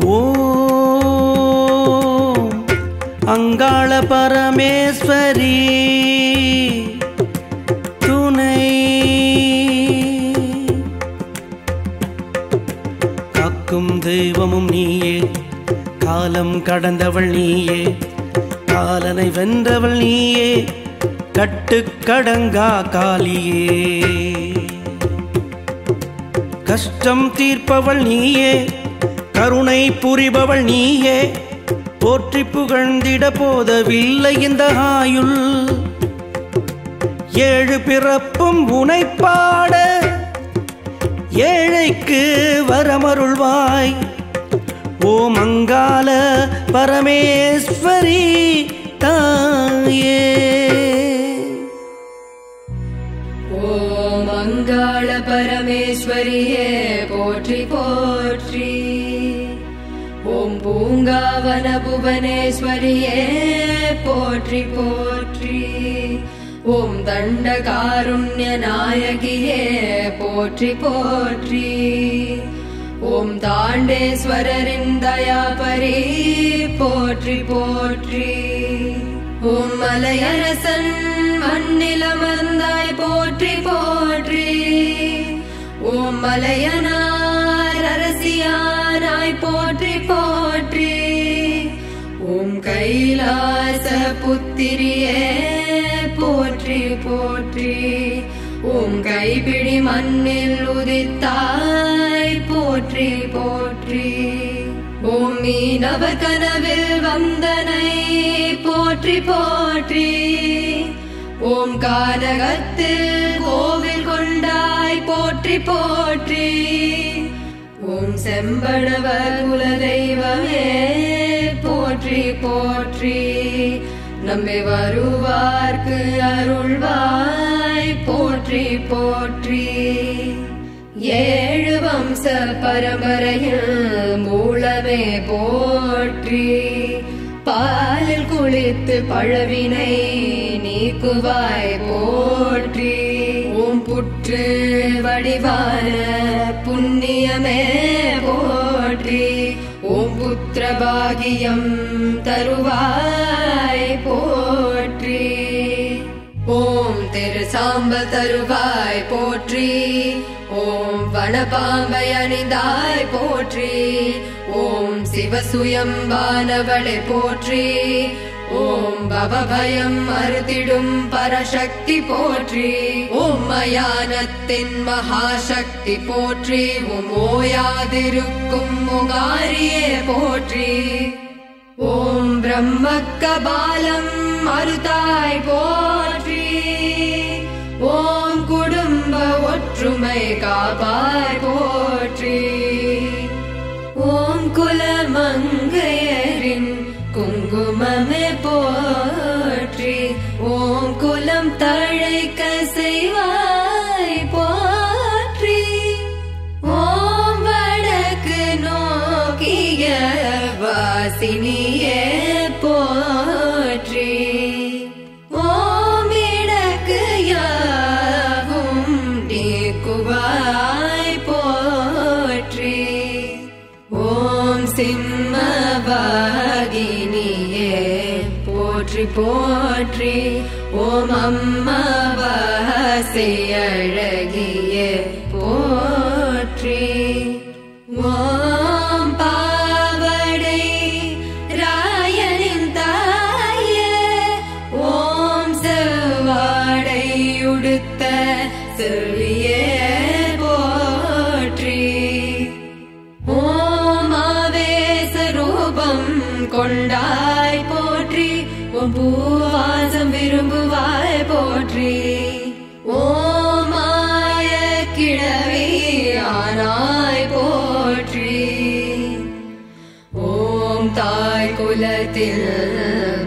ஓம் அங்காள பரமேஸ்வரி துணை காக்கும் தெய்வமும் நீயே, காலம் கடந்தவள் நீயே, காலனை வென்றவள் நீயே, கட்டுக்கடங்கா காளியே. கஷ்டம் தீர்ப்பவள் நீயே, கருணை புரிபவள் நீயே, போற்றி புகழ்ந்திட போதவில்லை இந்த ஆயுள். ஏழு பிறப்பும் உனை பாட ஏழைக்கு வரமருள்வாய். ஓம் அங்காள பரமேஸ்வரி தாயே. ஓம் அங்காள பரமேஸ்வரியே போற்றி போற்றி. ஓம் பூங்காவன புவனேஸ்வரியே போற்றி போற்றி. ஓம் தண்டகாருண்ய நாயகியே போற்றி போற்றி. ஓம் தாண்டேஸ்வரரின் தயாபரி போற்றி போற்றி. ஓம் மலையரசன் மண்ணிலமர்ந்தாய் போற்றி போற்றி. ஓம் மலையனார் அரசியானாய் போற்றி போற்றி. ஓம் கைலாச புத்திரியே போற்றி போற்றி. ஓம் கைபிடி மண்ணில் உதித்தாய் போற்றி போற்றி. ஓம் மீனவ கனவில் வந்தனை போற்றி போற்றி. ஓம் கானகத்தில் கோவில் கொண்டாய் போற்றி போற்றி. ஓம் செம்படவ குலதெய்வமே போற்றி போற்றி. நம்பி வருவார்க்கு அருள்வாய் போற்றி போற்றி. ஏழு வம்ச பரம்பரையில் மூலமே போற்றி. பாலில் குளித்து பழவினை நீக்குவாய் போற்றி. ஓம் புற்று வடிவான புண்ணியமே போற்றி. ஓம் புத்திர பாகியம் தருவாய் போற்றி. ஓம் திரு சாம்பல் தருவாய் போற்றி. ஓம் வனபாம்பை அணிந்தாய் போற்றி. ஓம் சிவசுயம்பானவளை போற்றி. ஓம் பவபயம் மறுத்திடும் பரசக்தி போற்றி. ஓம் மயானத்தின் மகாசக்தி போற்றி. ஓம் ஓயாதிருக்கும் முகாரியே போற்றி. ஓம் பிரம்மக்கபாலம் மறுத்தாய் போற்றி. ஓம் குடும்ப ஒற்றுமை காப்பாய் போற்றி. ஓம் குலமங்கையரின் குங்குமமே போற்றி. ஓம் குலம் தழைக்க செய்வாய் போற்றி. ஓம் வடக்கு நோக்கிய வாசினியே போற்றி. ஓம் இடக்கு யாவும் நீக்குவாய் போற்றி. ஓம் சிம்மவாகினியே போற்றி போற்றி. ஓம் அம்மாவாசை அழகியே போற்றி. ஓம் பாவடை ராயனின் தாயே. ஓம் செவ்வாடை உடுத்த செல்வியே போற்றி. ஓம் ஆவேச ரூபம் கொண்டாய் போற்றி. ஓம் பூவாசம் விரும்புவாய் போற்றி. ஓம் மாய கிழவி ஆனாய் போற்றி. ஓம் தாய் குலத்தில்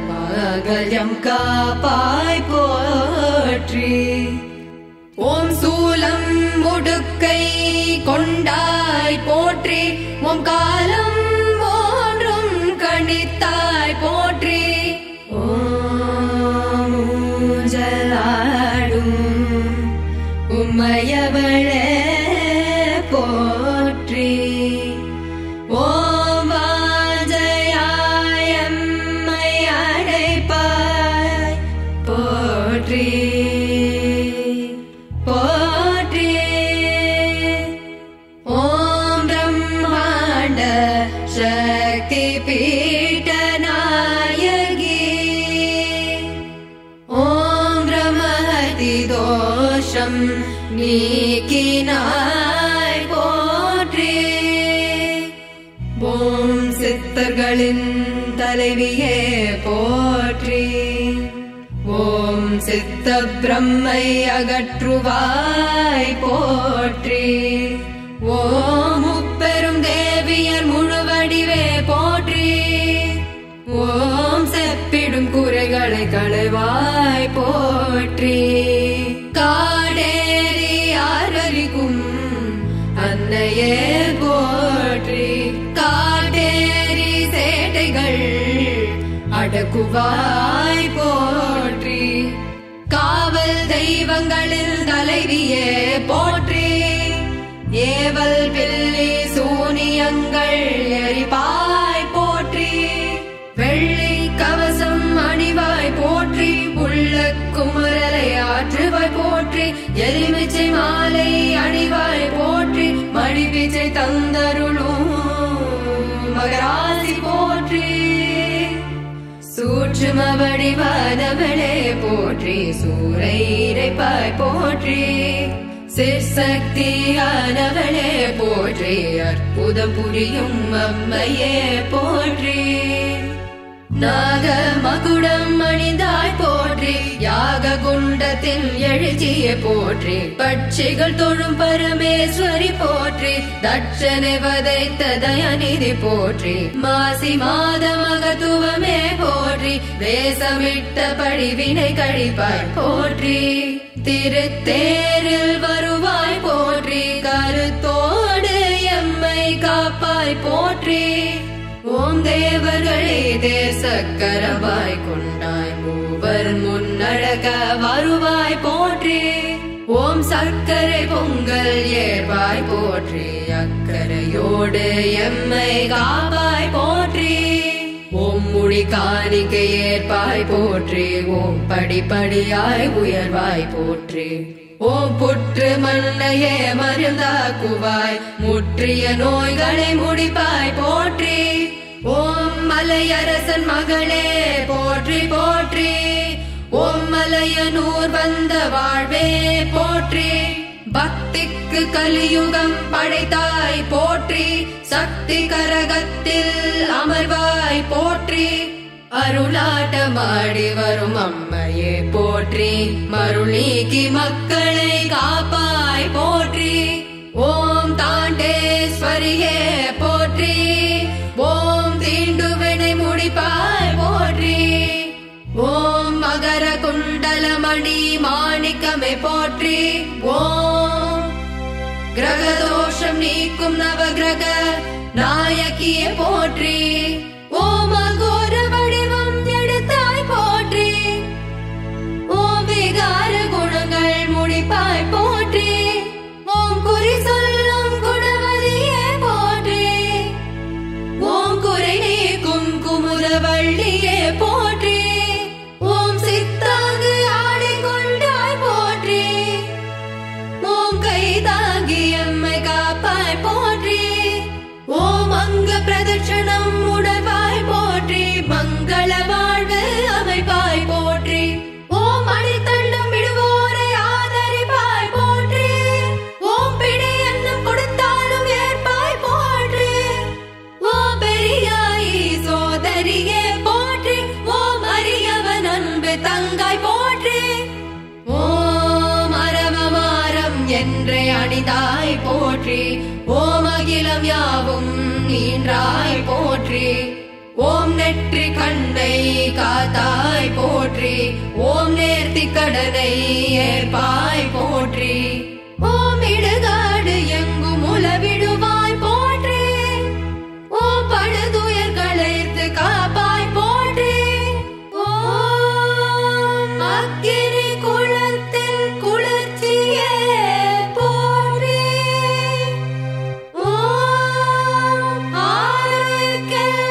மகள்யம் காப்பாய் போற்றி. ஓம் சூலம் முடுக்கை கொண்டாய் போற்றி. ஓம் காலம் ஒன்றும் கணித்தாய் போற்றி. ஓம் ஊஞ்சலாடும் உம்மையவளே போற்றி. ஓம் தேவர்களின் தலைவியே போற்றி. ஓம் சித்த பிரம்மை அகற்றுவாய் போற்றி. ஓம் முப்பெரும் தேவியர் முழுவடிவே போற்றி. ஓம் செப்பிடும் குறைகளை களைவாய் போற்றி. காடேரி ஆரரிக்கும் அன்னையே போற்றி. காடேரி சேட்டைகள் அடக்குவாய் போற்றி. காவல் தெய்வங்களில் தலைவியே போற்றி. ஏவல் பில்லி சூனியங்கள் எரிப்பாய் போற்றி. வெள்ளி கவசம் அணிவாய் போற்றி. உள்ள குமரலை ஆற்றுவாய் போற்றி. எலுமிச்சை மாலை அணிவாய் போற்றி. மடிபிச்சை தந்தருளும் மகராசி போற்றி. சூட்சும வடிவானவளே போற்றி. சூரை இறைப்பாய் போற்றி. சிற்சக்தியானவளே போற்றி. அற்புதம் புரியும் அம்மையே போற்றி. நாக மகுடம் அணிந்தாய் போற்றி. யாக குண்டத்தில் எழுச்சியை போற்றி. பட்சிகள் தொழும் பரமேஸ்வரி போற்றி. தட்சனை வதைத்த தயநிதி போற்றி. மாசி மாத மகத்துவமே போற்றி. தேசமிட்ட படிவினை கழிப்பாய் போற்றி. திருத்தேரில் வருவாய் போற்றி. கருத்தோடு எம்மை காப்பாய் போற்றி. ஓம் தேவர்களே தேசக்கரவாய் கொண்டாய். மூவர் முன்னழக வருவாய் போற்றி. ஓம் சர்க்கரை பொங்கல் ஏற்பாய் போற்றி. அக்கரையோடு எம்மை காப்பாய் போற்றி. ஓம் முடி காணிக்கை ஏற்பாய் போற்றி. ஓம் படிப்படியாய் உயர்வாய் போற்றி. ஓம் புற்று மண்ணையே மருந்தாக்குவாய். முற்றிய நோய்களை முடிப்பாய் போற்றி. ஓம் மலையரசன் மகளே போற்றி போற்றி. ஓம் மலையனூர் வந்த வாழ்வே போற்றி. பக்திக்கு கலியுகம் படைத்தாய் போற்றி. சக்தி கரகத்தில் அமர்வாய் போற்றி. அருளாட்டமாடி வரும் அம்மையே போற்றி. மருளீக்கி மக்களை காப்பாய் போற்றி. ஓம் தாண்டேஸ்வரியே போற்றி. ஓம் தீண்டுவினை முடிப்பாய் போற்றி. ஓம் மகர குண்டலமணி மாணிக்கமே போற்றி. ஓம் கிரகதோஷம் நீக்கும் நவகிரக நாயகியே போற்றி. ஓம் அகோர வடிவம் எடுத்தாய் போற்றி. ஓம் விகார குணங்கள் முடிப்பாய் போற்றி. ஓம் குறி சொல்லும் குணவதியே போற்றி. ஓம் குறை நீக்கும் குமுதவள்ளியே போற்றி. ஓம் சித்தாங்கு ஆடிக்கொண்டாய் போற்றி. ஓம் கைதாங்கி எம்மை காப்பாய் போற்றி. ஓம் அங்க பிரதட்சணம் உடவாய் போற்றி. மங்கள வாழ்வு அமைப்பாய் போற்றி. ஓம் அடித்தள்ளும் விடுவோரை ஆதரிப்பாய் போற்றி. ஓம் பிடி எண்ணம் கொடுத்தாலும் ஏற்பாய் போற்றி. ஓம் பெரியாயி சோதரியே போற்றி. ஓம் அரியவன் அன்பு தங்காய் போற்றி. ஓம் அரவமாரம் என்றே அணிதாய் போற்றி. ஓம் அகிலம் யாவும் நீன்றாய் போற்றி. ஓம் நெற்றி கண்ணை காத்தாய் போற்றி. ஓம் நேர்த்தி கடனை ஏற்பாய் போற்றி. ஓம் இடுகாடு எங்கும் உலவிடுவாய் போற்றி. ஓம் படுதுயர் களைத்து காப்பாய் போற்றி. ஓம் அக்கினி குளத்தில் குளிர்ச்சியே போற்றி. ஓம் ஆரோக்கியம்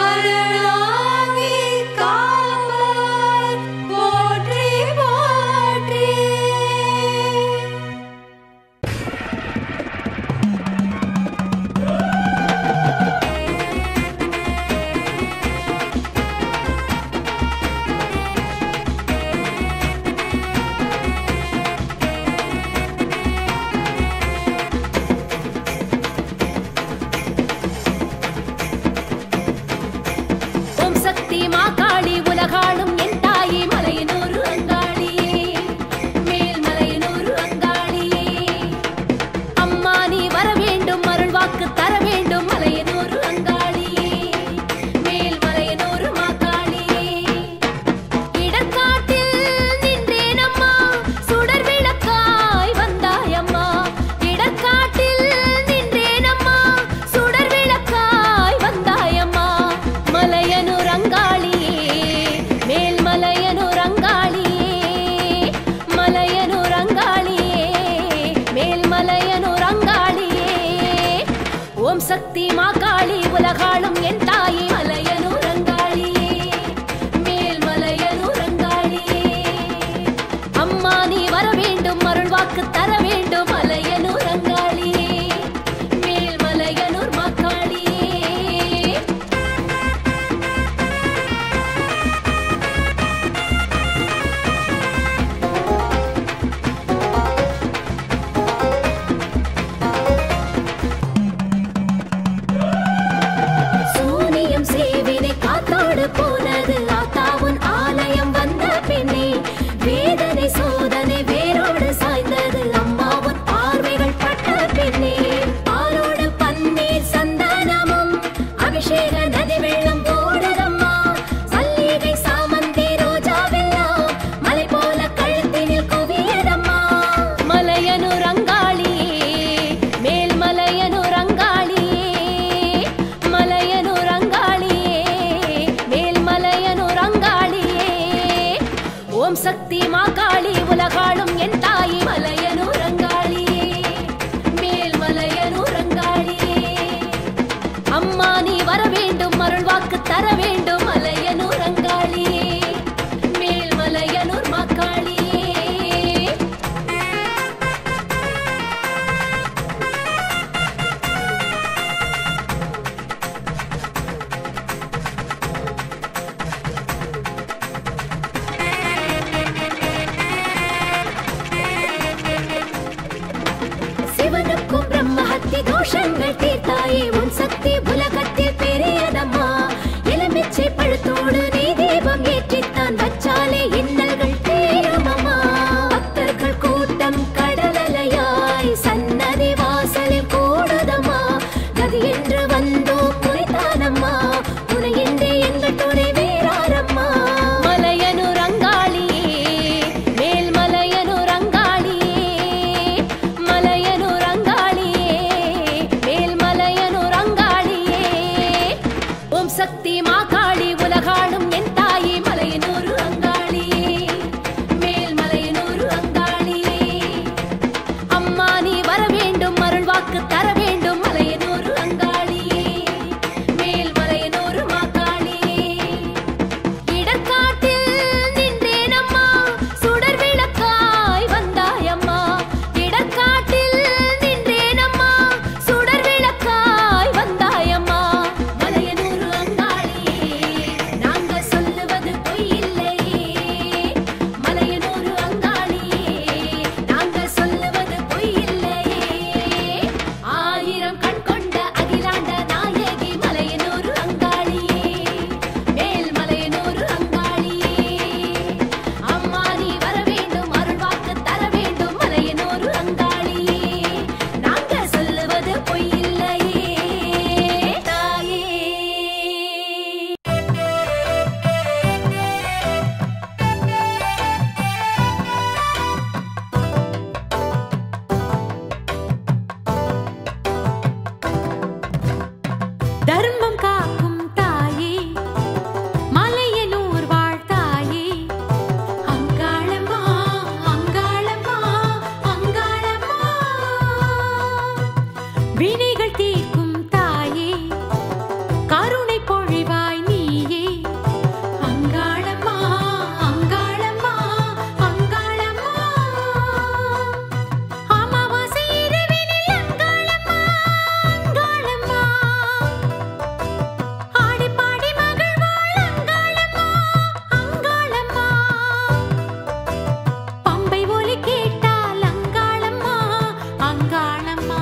அருளாகி காப்பாய் போற்றி போற்றி. சக்தி மாகாளி உலகாளும் என் தாயே மலையனூர் அங்காளியே மேல்மலையனூர் அங்காளியே அம்மா நீ வர வேண்டும் அருள் வாக்கு தர வேண்டும் மலையனூர் அங்காளியே மேல்மலையனூர் மாகாளியே போனது ஆத்தாவுன் ஆலயம் வந்த பின்னே வேதனை சோதனை வேரோடு சாய்ந்தது அம்மாவுன் பார்வைகள் பட்ட பின்னே ஆரோடு பன்னீர் சந்தனமும் அபிஷேக நதி வெள்ளம் ஓடுதம்மா மல்லிகை சாமந்தி ரோஜாவெல்லாம் மலை போல கழுத்தினில் குவியதம்மா மலையனூர் அங்காளியே மேல்மலையனூர் அங்காளியே மலையனூர் அங்காளியே மேல்மலையனூர் அங்காளியே ஓம் சக்தி மாகாளி உலகாளும் என் தாயே மலையனூர் அங்காளியே மேல்மலையனூர் அங்காளியே அம்மா நீ வர வேண்டும் அருள் வாக்கு தர வேண்டும் மலையனூர் அங்காளியே மேல்மலையனூர் மாகாளியே சிவனுக்கும் பிரம்மஹத்தி தோஷங்கள் தீர்த்தாயே உன் சக்தி உலகத்தில் பெரியதம்மா எலுமிச்சை பழத்தோடு நீ தீபம் ஏற்றித்தான் வச்சாலே இன்னல்கள் தீருமம்மா பக்தர்கள் கூட்டம் கடலலையாய் சன்னதி வாசலில் கூடுதம்மா கதி என்று வந்தோம் முனைத்தானம்மா உனையின்றி எங்கள் துணை வேறாரம்மா மலையனூர் அங்காளியே மேல்மலையனூர் அங்காளியே மலையனூர் அங்காளியே மேல்மலையனூர் அங்காளியே ஓம் சக்தி மாகாளி உலகாளும் என் தாயே மலையனூர் அங்காளியே மேல்மலையனூர் அங்காளியே அம்மா நீ வர வேண்டும் அருள் வாக்கு தர வேண்டும் மலையனூர் அங்காளியே மேல்மலையனூர் மாகாளியே இடர்காட்டில் நின்றேனம்மா சுடர் விளக்காய் வந்தாயம்மா இடர்காட்டில் நின்றேனம்மா சுடர் விளக்காய் வந்தாயம்மா மலையனூர் அங்காளியே நாங்க சொல்லுவது பொய் இல்லையே மலையனூர் அங்காளியே நாங்க சொல்லுவது பொய் இல்லையே ஆயிரம் கண் கொண்ட அகிலாண்ட நாயகி மலையனூர் அங்காளியே மேல்மலையனூர் அங்காளியே அம்மா நீ வர வேண்டும் அருள் வாக்கு தர வேண்டும் மலையனூர் அங்காளியே நாங்க சொல்லுவது பொய் இல்லையே தாயே தர்மம் காக்கும் தாயே மலையனூர் வாழ்த்தாயே அங்காளம்மா அங்காளம்மா அங்காளம்மா வினைகள் தீர்க்கும் தாயே கருணை பொழிவாய் நீயே அங்காளம்மா அங்காளம்மா அங்காளம்மா அமாவாசை இரவினில் அங்காளம்மா அங்காளம்மா ஆடி பாடி மகிழ்வாள் அங்காளம்மா அங்காளம்மா பம்பை ஒலி கேட்டால் அங்காளம்மா அங்காளம்மா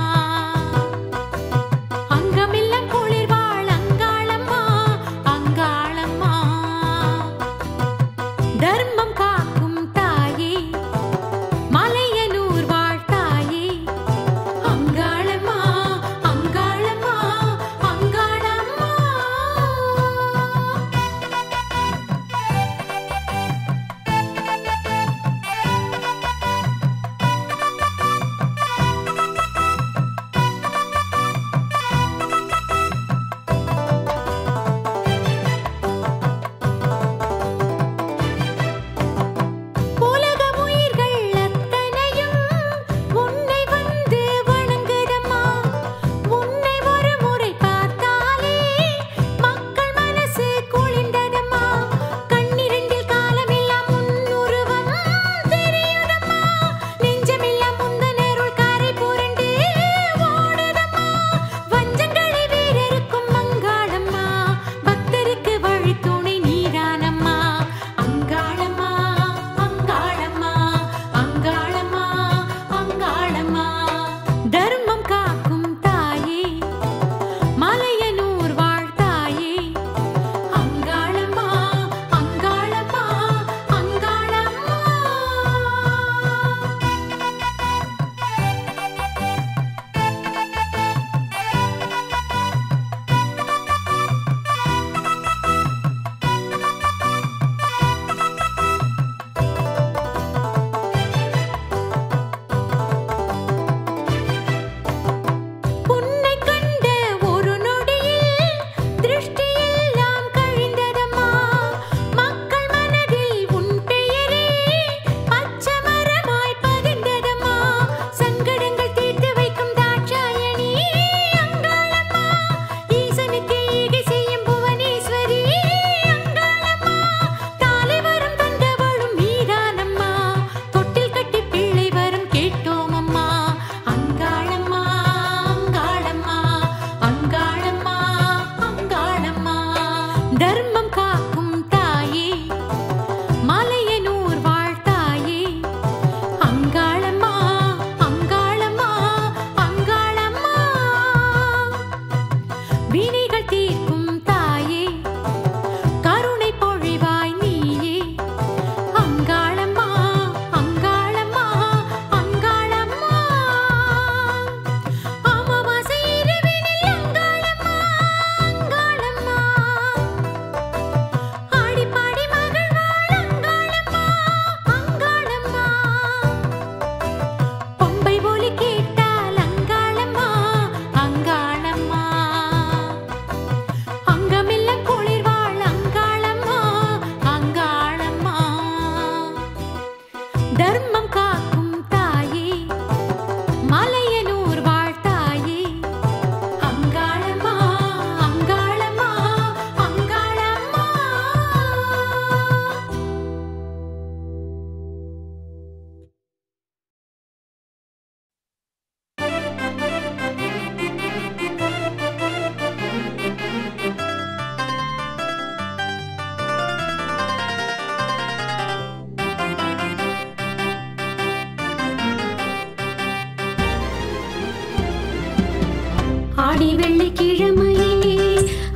ஆடி வெள்ளிக்கிழமையிலே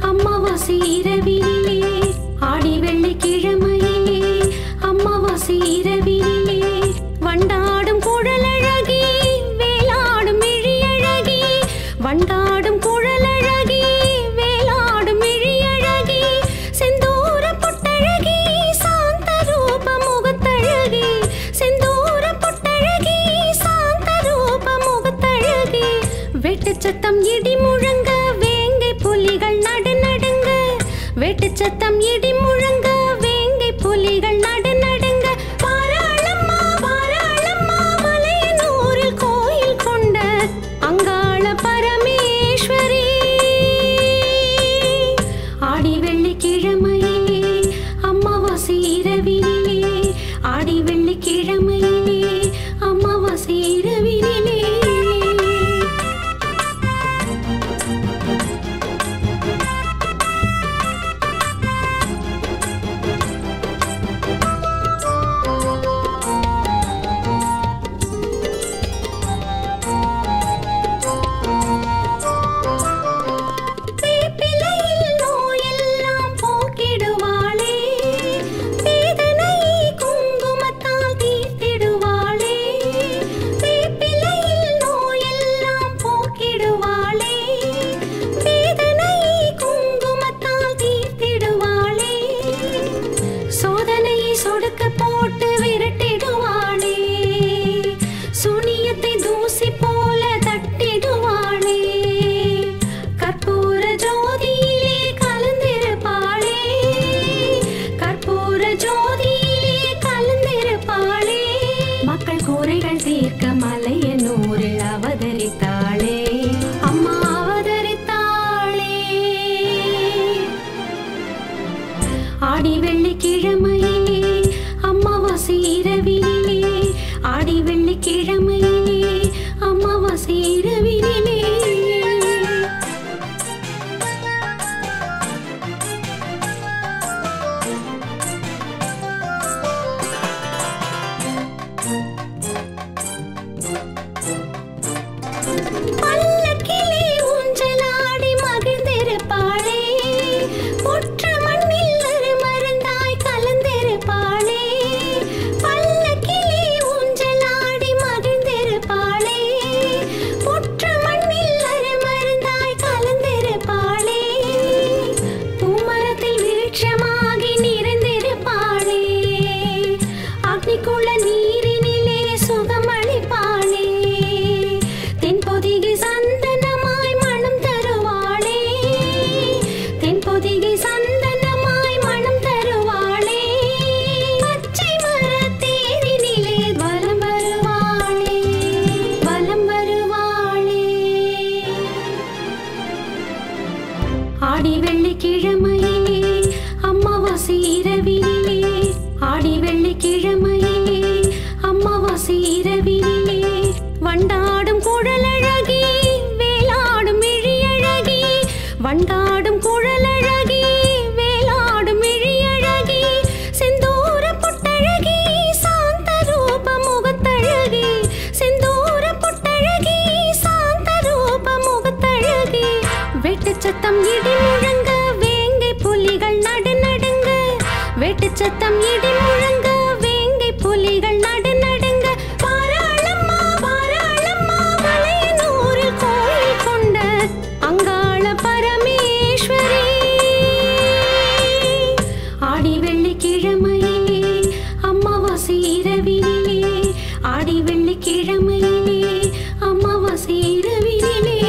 அமாவாசை இரவினிலே ஆடி வெள்ளிக்கிழமையிலே அமாவாசை இரவினிலே வண்டாடும் குழலழகி வேலாடும் இழியழகி வண்டாடும் குழலழகி வேலாடும் இழியழகி செந்தூர பொட்டழகி சாந்த ரூப முகத்தழகி செந்தூர பொட்டழகி சாந்த ரூப முகத்தழகி வெட்டுச்சத்தம் இடி முழங்க வேங்கை புலிகள் நடுநடுங்க வெட்டுச்சத்தம் இடி முழங்க வேங்கை புலிகள் நடுநடுங்க பாராளம்மா பாராளம்மா மலையனூரில் கோயில் கொண்ட அங்காள பரமேஸ்வரி ஆடி வெள்ளிக்கிழமையிலே அமாவாசை இரவினிலே ஆடி வெள்ளிக்கிழமையிலே அமாவாசை இரவினிலே ஆடி வெள்ளிக்கிழமையிலே அமாவாசை இரவினிலே ஆடி வெள்ளிக்கிழமையிலே அமாவாசை இரவினிலே ஆடி வெள்ளிக்கிழமையிலே அமாவாசை இரவினிலே ஆடி வெள்ளிக்கிழமையிலே அமாவாசை இரவினிலே வண்டாடும் குழலழகி வேலாடும் இழியழகி வண்டாடும் குழலழகி வேலாடும் இழியழகி செந்தூர பொட்டழகி சாந்த ரூப முகத்தழகி செந்தூர பொட்டழகி சாந்த ரூப முகத்தழகி வெட்டுச்சத்தம் இடி முழங்க வேங்கை புலிகள் நடுநடுங்க வெட்டுச்சத்தம் இடி முழங்க வேங்கை புலிகள் நடுநடுங்க பாராளம்மா பாராளம்மா மலையனூரில் கோயில் கொண்ட அங்காள பரமேஸ்வரி ஆடி வெள்ளிக்கிழமையிலே அமாவாசை இரவினிலே ஆடி வெள்ளிக்கிழமையிலே அமாவாசை இரவினிலே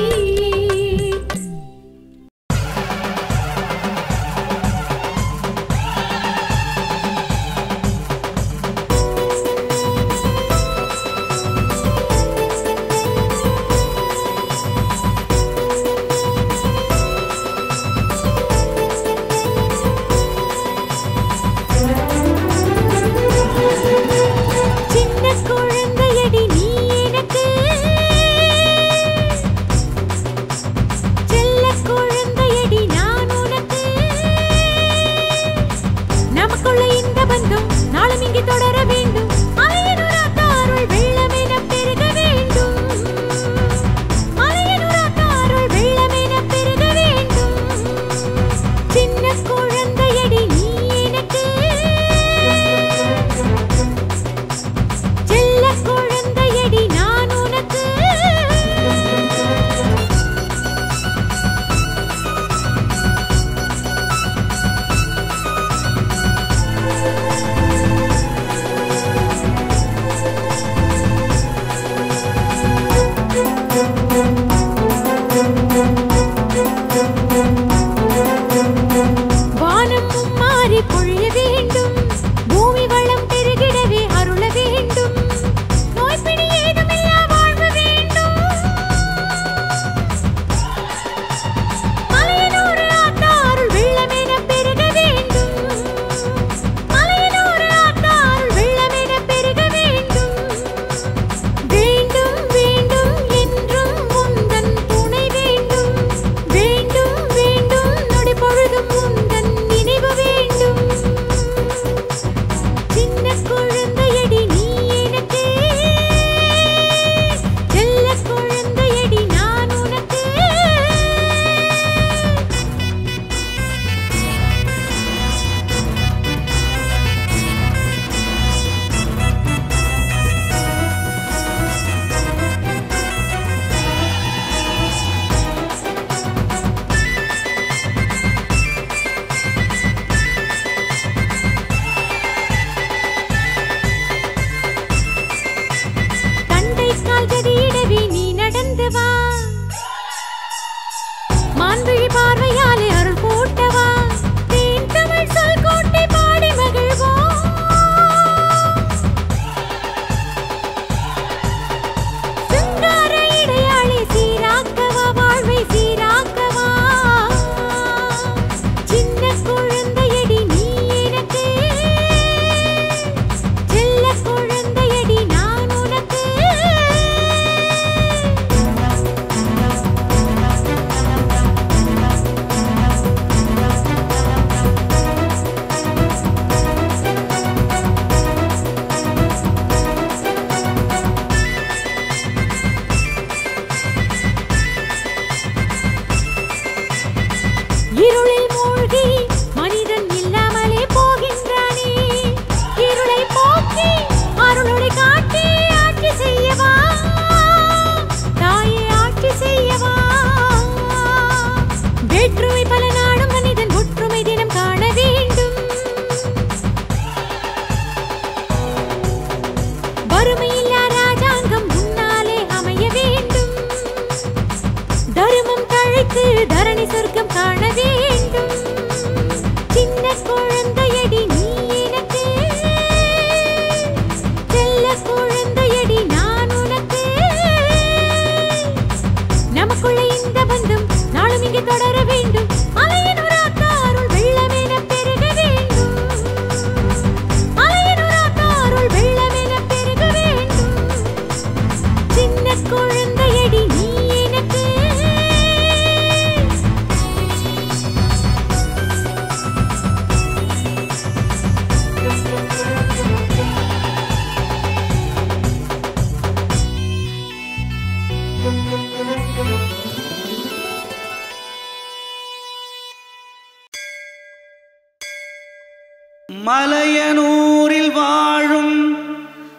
மலையனூரில் வாழும்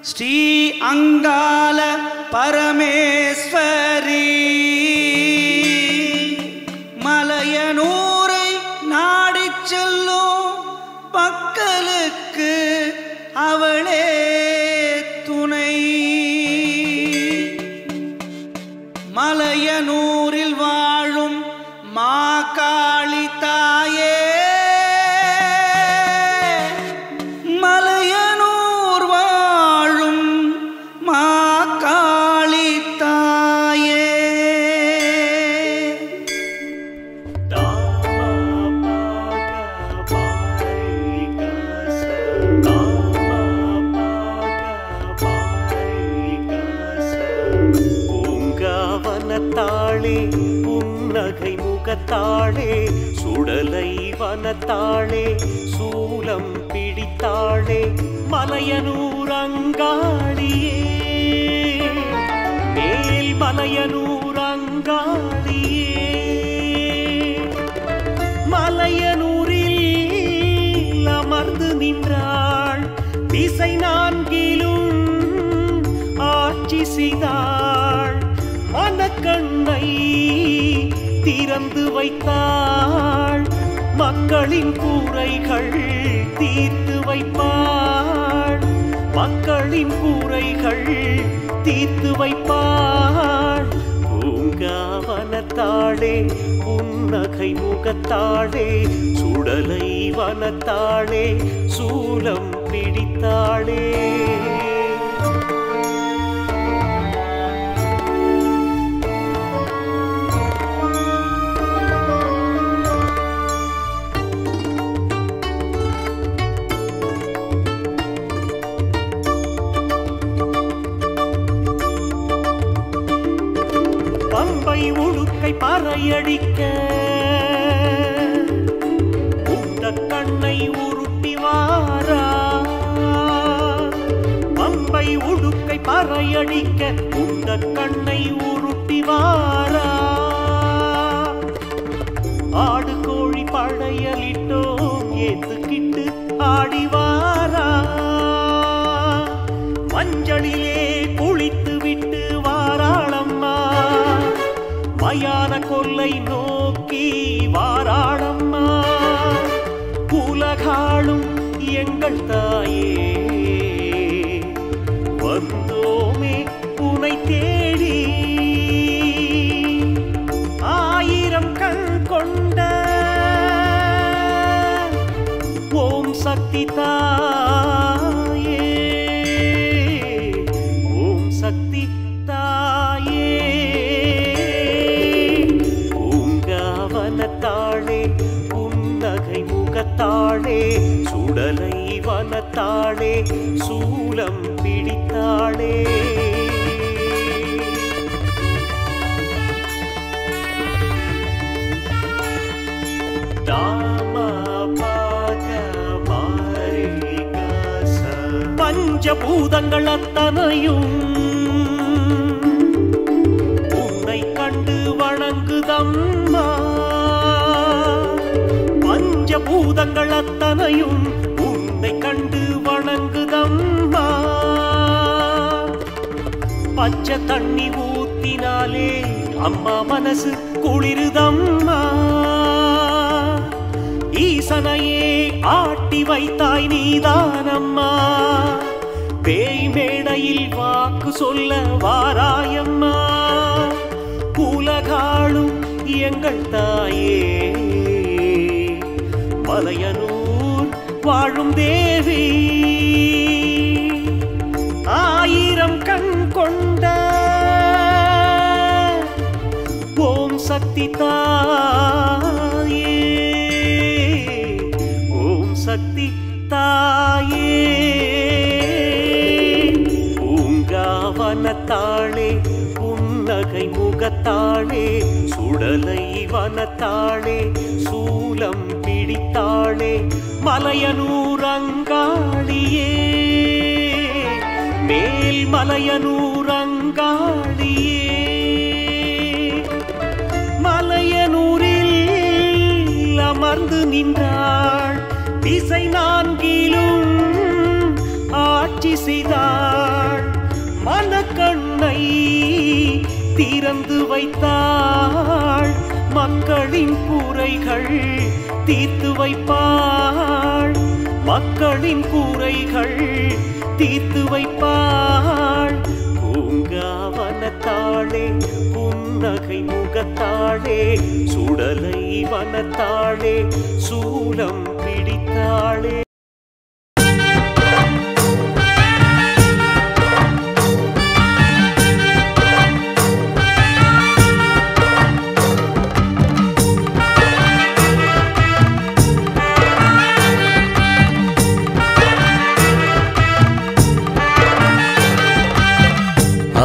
ஸ்ரீ அங்காள பரமேஸ்வரி மலையனூரை நாடிச் செல்லும் மக்களுக்கு அவளே துணை. மலையனூரில் வாழும் மாகாளி தாயே தாளே புன்னகை முகத்தாளே சுடலை வனத்தாளே சூலம் பிடித்தாளே மலையனூர் அங்காளியே மேல் மலையனூர் அங்காளியே. மலையனூரில் அமர்ந்து நின்றாள் திசை நான்கிலும் ஆட்சி செய்தாள் மனக்கண்ணை திறந்து வைத்தாள் மக்களின் கூரைகள் தீர்த்து வைப்பாள் மக்களின் கூரைகள் தீர்த்து வைப்பாள் பூங்க வனத்தாளே புன்னகை முகத்தாளே சுடலை வனத்தாளே சூலம் பிடித்தாளே பம்பை உடுக்கை பறையடிக்க உண்ட கண்ணை உருட்டி வாரா பம்பை உடுக்கை பறையடிக்க உண்ட கண்ணை உருட்டி வாரா ஆடு கோழி படையலிட்டோம் ஏத்துக்கிட்டு ஆடி வாரா மஞ்சளிலே குளித்து விட்டு வாராளம்மா மயான கொல்லை நோக்கி வாராளம்மா உலகாளும் எங்கள் தாயே வந்தோமே உனை தேடி ஆயிரம் கண் கொண்ட ஓம் சக்தி தாயே ஓம் சக்தி தாயே பூங்காவனத்தாளே புன்னகை முகத்தாளே சுடலை வனத்தாளே சூலம் பிடித்தாளே பஞ்சபூதங்கள் அத்தனையும் உன்னை கண்டு வணங்குதம்மா பஞ்சபூதங்கள் அத்தனையும் உன்னை கண்டு வணங்குதம்மா பச்சை தண்ணி ஊத்தினாலே அம்மா மனசு குளிருதம்மா ஈசனையே ஆட்டி வைத்தாய் நீதானம்மா பேய் மேடையில் வாக்கு சொல்ல வாராயம்மா உலகாளும் எங்கள் தாயே மலையனூர் வாழும் தேவி ஆயிரம் கண் கொண்ட ஓம் சக்தி தாயே ஓம் சக்தி தாயே பூங்காவனத்தாளே புன்னகை முகத்தாளே சுடலை வனத்தாளே சூலம் பிடித்தாளே மலையனூர் அங்காளியே மேல் மலையனூர் அங்காளியே மலையனூரில் அமர்ந்து நின்றாள் திசை நான்கிலும் ஆட்சி செய்தாள் மனக்கண்ணை திறந்து வைத்தாள் மக்களின் குறைகள் தீர்த்து வைப்பாள் மக்களின் குறைகள் தீர்த்து வைப்பாள் பூங்காவனத்தாளே புன்னகை முகத்தாளே சுடலை வனத்தாளே சூலம் பிடித்தாளே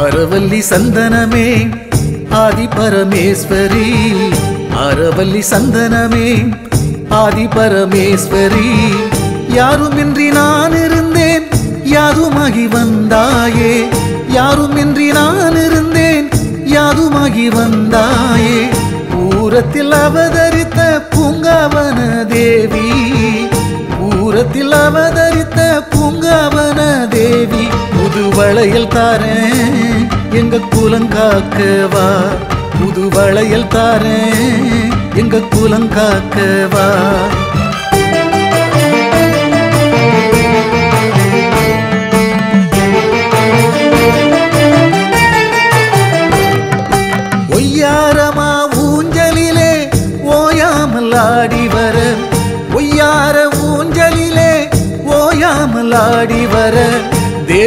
அரவல்லி சந்தனமே ஆதி பரமேஸ்வரி அரவல்லி சந்தனமே ஆதி பரமேஸ்வரி யாருமின்றி நான் இருந்தேன் யாதுமாகி வந்தாயே யாருமின்றி நான் இருந்தேன் யாதுமாகி வந்தாயே பூரத்தில் அவதரித்த பூங்காவன தேவி பூரத்தில் அவதரித்த பூங்காவன தேவி புது வளையல் தாரேன் எங்க குலங்காக்கவா புது வளையல் தாரேன் எங்க குலங்காக்கவா ஒய்யாரமா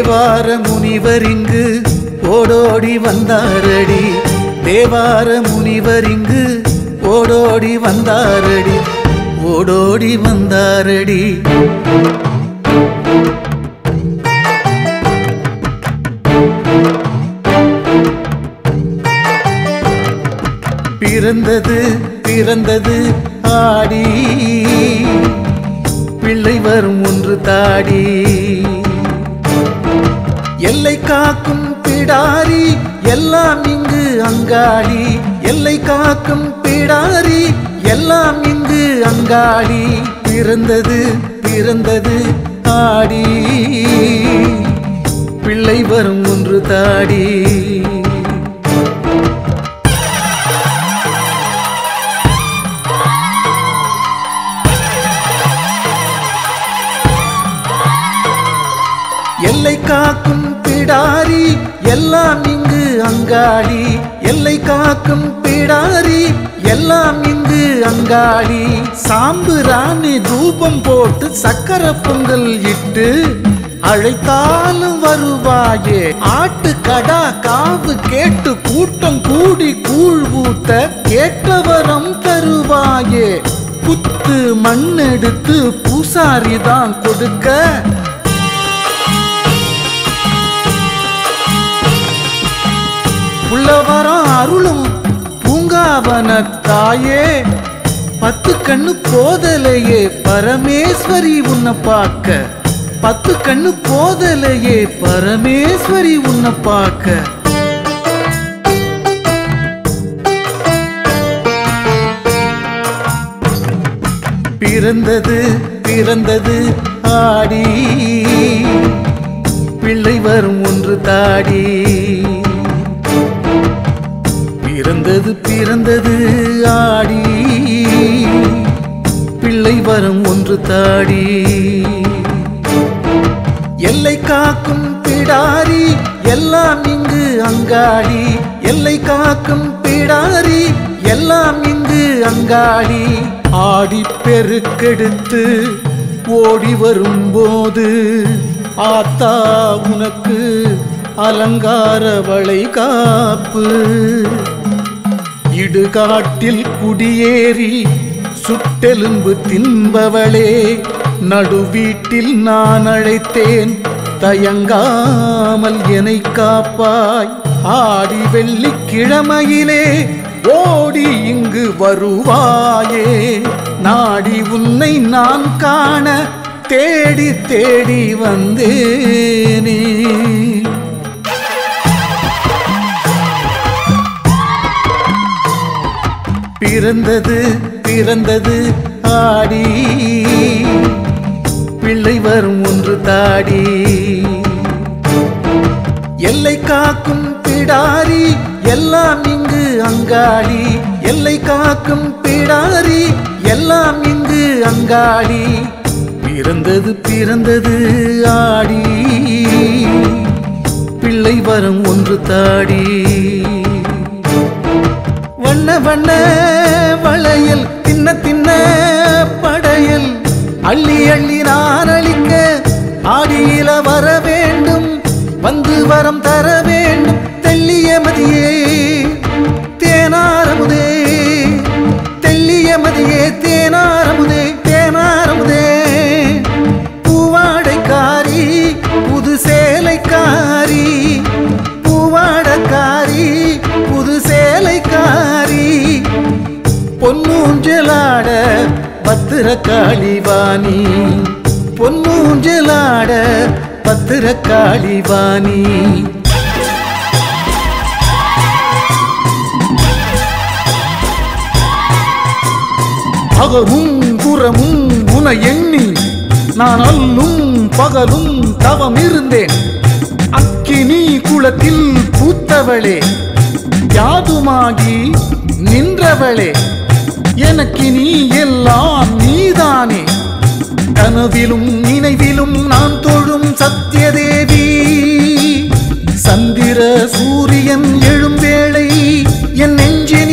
தேவார முனிவர் இங்கு ஓடோடி வந்தாரடி, தேவார முனிவர் இங்கு ஓடோடி வந்தாரடி, ஓடோடி வந்தாரடி. பிறந்தது பிறந்தது ஆடி, பிள்ளை வரும் ஒன்று தாடி. எல்லை காக்கும் பிடாரி எல்லாம் இங்கு அங்காளி, எல்லை காக்கும் பிடாரி எல்லாம் இங்கு அங்காளி. பிறந்தது பிறந்தது ஆடி, பிள்ளை வரும் ஒன்று தாடி. எல்லை காக்கும் பிடாரி எல்லாம் இங்கு அங்காளி, எல்லை காக்கும் பிடாரி எல்லாம் இங்கு அங்காளி. சாம்புராணி தூபம் போட்டு சக்கரை பொங்கல் இட்டு அழைத்தாலும் வருவாயே, ஆட்டு கடா காவு கேட்டு கூட்டம் கூடி கூழ் ஊத்த கேட்டவரம் தருவாயே. புத்து மண்ணெடுத்து பூசாரிதான் கொடுக்க, உள்ளவரம் அருளும் பூங்காவன தாயே. 10 கண்ணு போதலையே பரமேஸ்வரி உன்னை பார்க்க, 10 கண்ணு போதலையே பரமேஸ்வரி உன்னை பார்க்க. பிறந்தது பிறந்தது ஆடி, பிள்ளை வரும் ஒன்று தாடி. பிறந்தது பிறந்தது ஆடி, பிள்ளை வரும் ஒன்று தாடி. எல்லை காக்கும் பிடாரி எல்லாம் இங்கு அங்காளி, எல்லை காக்கும் பிடாரி எல்லாம் இங்கு அங்காளி. ஆடி பெருக்கெடுத்து ஓடி வரும்போது ஆத்தா உனக்கு அலங்கார வளை காப்பு. இடுகாட்டில் குடியேறி சுட்டெலும்பு தின்பவளே, நடுவீட்டில் நான் அழைத்தேன் தயங்காமல் என்னை காப்பாய். ஆடி வெள்ளிக்கிழமையிலே ஓடி இங்கு வருவாயே, நாடி உன்னை நான் காண தேடி தேடி வந்தேனே. பிறந்தது பிறந்தது ஆடி, பிள்ளை வரும் ஒன்று தாடி. எல்லை காக்கும் பிடாரி எல்லாம் இங்கு அங்காளி, எல்லை காக்கும் பிடாரி எல்லாம் இங்கு அங்காளி. பிறந்தது பிறந்தது ஆடி, பிள்ளை வரும் ஒன்று தாடி. வண்ண வண்ண வளையல் தின்ன தின்ன படையல் அள்ளி அள்ளி நான் அளிக்க, ஆடியில வர வேண்டும் வந்து வரம் தர வேண்டும். தெல்லிய மதியே தேனாரமுதே, தெல்லிய மதியே தேனாரமுதே, தேனாரமுதே. பூவாடைக்காரி புது சேலைக்காரி, பூவாடைக்காரி புது சேலைக்காரி. பொன்னூஞ்சலாட பத்திரகாளிவாணி, பொன்னூஞ்சலாட பத்திரகாளிவாணி. அகமும் புறமும் உன எண்ணி நான் அல்லும் பகலும் தவம் இருந்தேன். அக்கினி குளத்தில் பூத்தவளே, யாதுமாகி நின்றவளே, எனக்கு நீ எல்லாம் நீதானே. கனவிலும் நினைவிலும் நான் தொழும் சத்யதேவி, சந்திர சூரியன் எழும் வேளை என் நெஞ்சில்